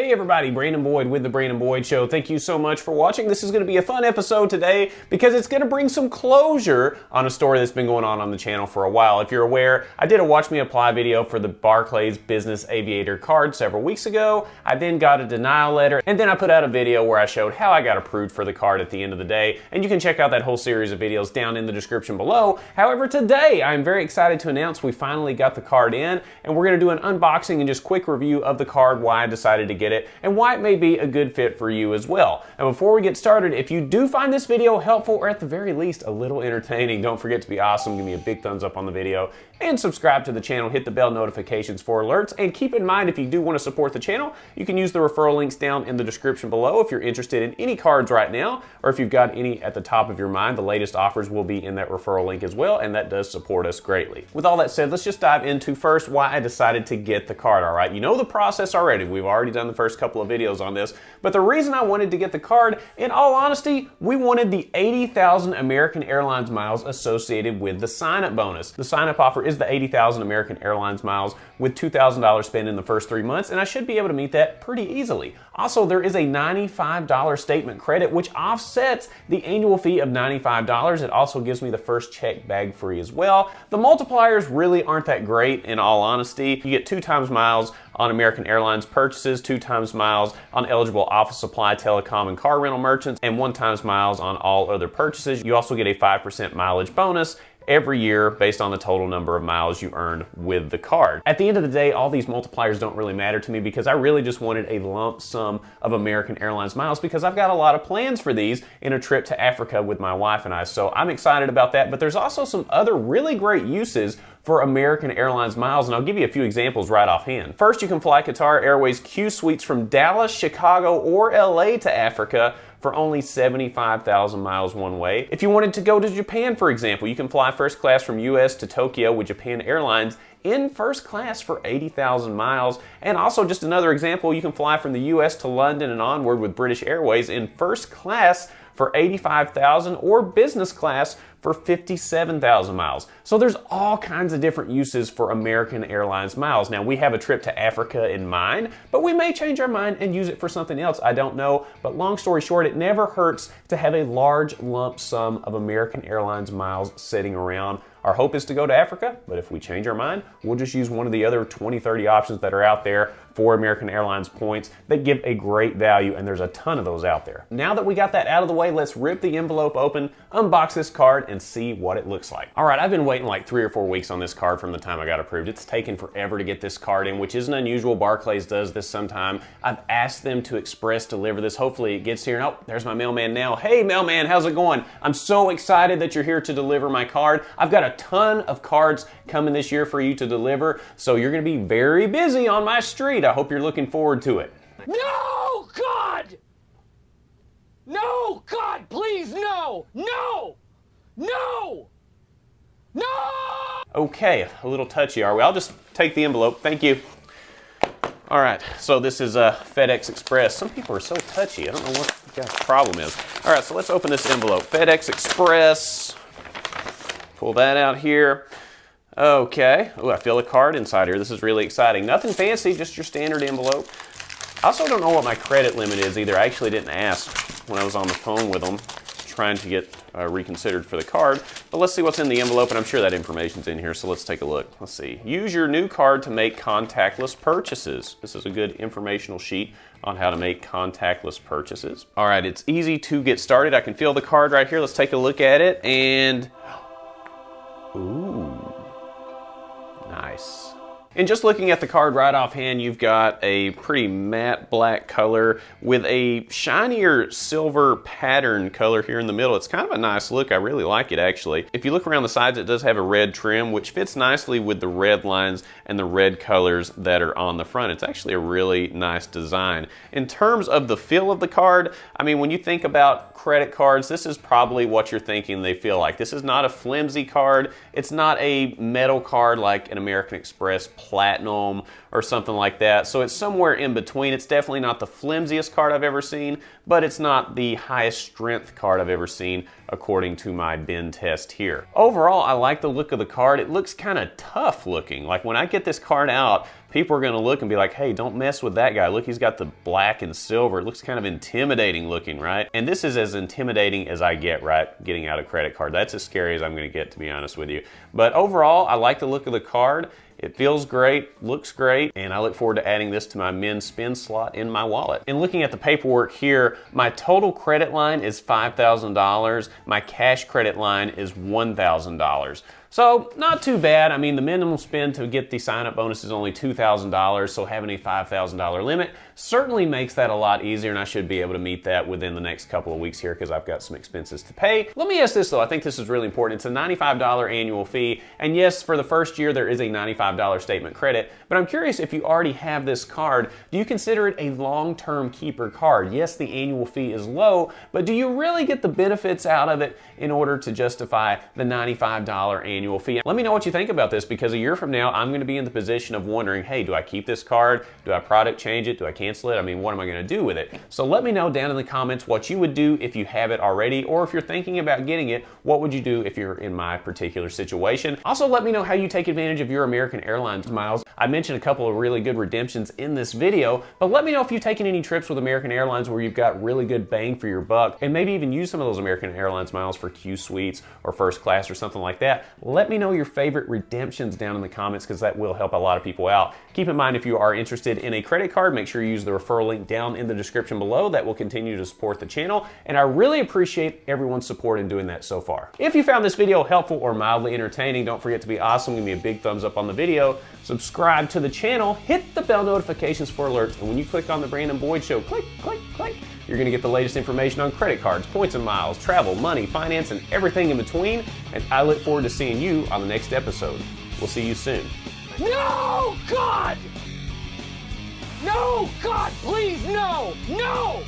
Hey everybody, Brandon Boyd with The Brandon Boyd Show. Thank you so much for watching. This is going to be a fun episode today because it's going to bring some closure on a story that's been going on the channel for a while. If you're aware, I did a Watch Me Apply video for the Barclays Business Aviator card several weeks ago. I then got a denial letter, and then I put out a video where I showed how I got approved for the card at the end of the day, and you can check out that whole series of videos down in the description below. However, today I'm very excited to announce we finally got the card in, and we're going to do an unboxing and just quick review of the card, why I decided to get it, and why it may be a good fit for you as well. And before we get started, if you do find this video helpful or at the very least a little entertaining, don't forget to be awesome, give me a big thumbs up on the video, and subscribe to the channel, hit the bell notifications for alerts, and keep in mind if you do want to support the channel, you can use the referral links down in the description below if you're interested in any cards right now, or if you've got any at the top of your mind, the latest offers will be in that referral link as well, and that does support us greatly. With all that said, let's just dive into first why I decided to get the card, all right? You know the process already. We've already done the first couple of videos on this, but the reason I wanted to get the card, in all honesty, we wanted the 80,000 American Airlines miles associated with the sign-up bonus. The sign-up offer is the 80,000 American Airlines miles with $2,000 spent in the first 3 months, and I should be able to meet that pretty easily. Also, there is a $95 statement credit, which offsets the annual fee of $95. It also gives me the first check bag free as well. The multipliers really aren't that great, in all honesty. You get 2 times miles on American Airlines purchases, 2 times miles on eligible office supply, telecom, and car rental merchants, and 1 times miles on all other purchases. You also get a 5% mileage bonus every year based on the total number of miles you earned with the card. At the end of the day, all these multipliers don't really matter to me because I really just wanted a lump sum of American Airlines miles because I've got a lot of plans for these in a trip to Africa with my wife and I, so I'm excited about that. But there's also some other really great uses for American Airlines miles, and I'll give you a few examples right offhand. First, you can fly Qatar Airways Q suites from Dallas, Chicago, or LA to Africa for only 75,000 miles one way. If you wanted to go to Japan, for example, you can fly first class from US to Tokyo with Japan Airlines in first class for 80,000 miles. And also, just another example, you can fly from the US to London and onward with British Airways in first class for 85,000 or business class for 57,000 miles. So there's all kinds of different uses for American Airlines miles. Now, we have a trip to Africa in mind, but we may change our mind and use it for something else. I don't know, but long story short, it never hurts to have a large lump sum of American Airlines miles sitting around. Our hope is to go to Africa, but if we change our mind, we'll just use one of the other 20, 30 options that are out there for American Airlines points that give a great value, and there's a ton of those out there. Now that we got that out of the way, let's rip the envelope open, unbox this card, and see what it looks like. All right, I've been waiting like 3 or 4 weeks on this card from the time I got approved. It's taken forever to get this card in, which isn't unusual. Barclays does this sometime. I've asked them to express deliver this. Hopefully it gets here. And oh, there's my mailman now. Hey mailman, how's it going? I'm so excited that you're here to deliver my card. I've got a ton of cards coming this year for you to deliver, so you're gonna be very busy on my street. I hope you're looking forward to it. No, God! No, God, please, no! No! No! No! Okay, a little touchy, are we? I'll just take the envelope, thank you. All right, so this is FedEx Express. Some people are so touchy, I don't know what the guy's problem is. All right, so let's open this envelope. FedEx Express, pull that out here. Okay, oh, I feel a card inside here. This is really exciting. Nothing fancy, just your standard envelope. I also don't know what my credit limit is either. I actually didn't ask when I was on the phone with them trying to get reconsidered for the card. But let's see what's in the envelope, and I'm sure that information's in here, so let's take a look. Let's see. Use your new card to make contactless purchases. This is a good informational sheet on how to make contactless purchases. All right, it's easy to get started. I can feel the card right here. Let's take a look at it, and ooh. Nice. And just looking at the card right offhand, you've got a pretty matte black color with a shinier silver pattern color here in the middle. It's kind of a nice look. I really like it, actually. If you look around the sides, it does have a red trim, which fits nicely with the red lines and the red colors that are on the front. It's actually a really nice design. In terms of the feel of the card, I mean, when you think about credit cards, this is probably what you're thinking they feel like. This is not a flimsy card. It's not a metal card like an American Express platinum or something like that. So it's somewhere in between. It's definitely not the flimsiest card I've ever seen, but it's not the highest strength card I've ever seen according to my bin test here. Overall, I like the look of the card. It looks kind of tough looking. Like when I get this card out, people are gonna look and be like, hey, don't mess with that guy. Look, he's got the black and silver. It looks kind of intimidating looking, right? And this is as intimidating as I get, right? Getting out a credit card. That's as scary as I'm gonna get, to be honest with you. But overall, I like the look of the card. It feels great, looks great, and I look forward to adding this to my min spin slot in my wallet. And looking at the paperwork here, my total credit line is $5,000. My cash credit line is $1,000. So not too bad. I mean, the minimum spend to get the sign-up bonus is only $2,000, so having a $5,000 limit certainly makes that a lot easier, and I should be able to meet that within the next couple of weeks here because I've got some expenses to pay. Let me ask this though, I think this is really important. It's a $95 annual fee, and yes, for the first year there is a $95 statement credit, but I'm curious if you already have this card, do you consider it a long-term keeper card? Yes, the annual fee is low, but do you really get the benefits out of it in order to justify the $95 annual fee? Let me know what you think about this, because a year from now, I'm gonna be in the position of wondering, hey, do I keep this card? Do I product change it? Do I cancel it? I mean, what am I gonna do with it? So let me know down in the comments what you would do if you have it already, or if you're thinking about getting it, what would you do if you're in my particular situation? Also, let me know how you take advantage of your American Airlines miles. I mentioned a couple of really good redemptions in this video, but let me know if you've taken any trips with American Airlines where you've got really good bang for your buck, and maybe even use some of those American Airlines miles for Q suites or first class or something like that. Let me know your favorite redemptions down in the comments, because that will help a lot of people out. Keep in mind, if you are interested in a credit card, make sure you use the referral link down in the description below. That will continue to support the channel, and I really appreciate everyone's support in doing that so far. If you found this video helpful or mildly entertaining, don't forget to be awesome. Give me a big thumbs up on the video, subscribe to the channel, hit the bell notifications for alerts, and when you click on the Brandon Boyd Show, click, click, click, you're gonna get the latest information on credit cards, points and miles, travel, money, finance, and everything in between, and I look forward to seeing you on the next episode. We'll see you soon. No, God! No, God, please, no! No!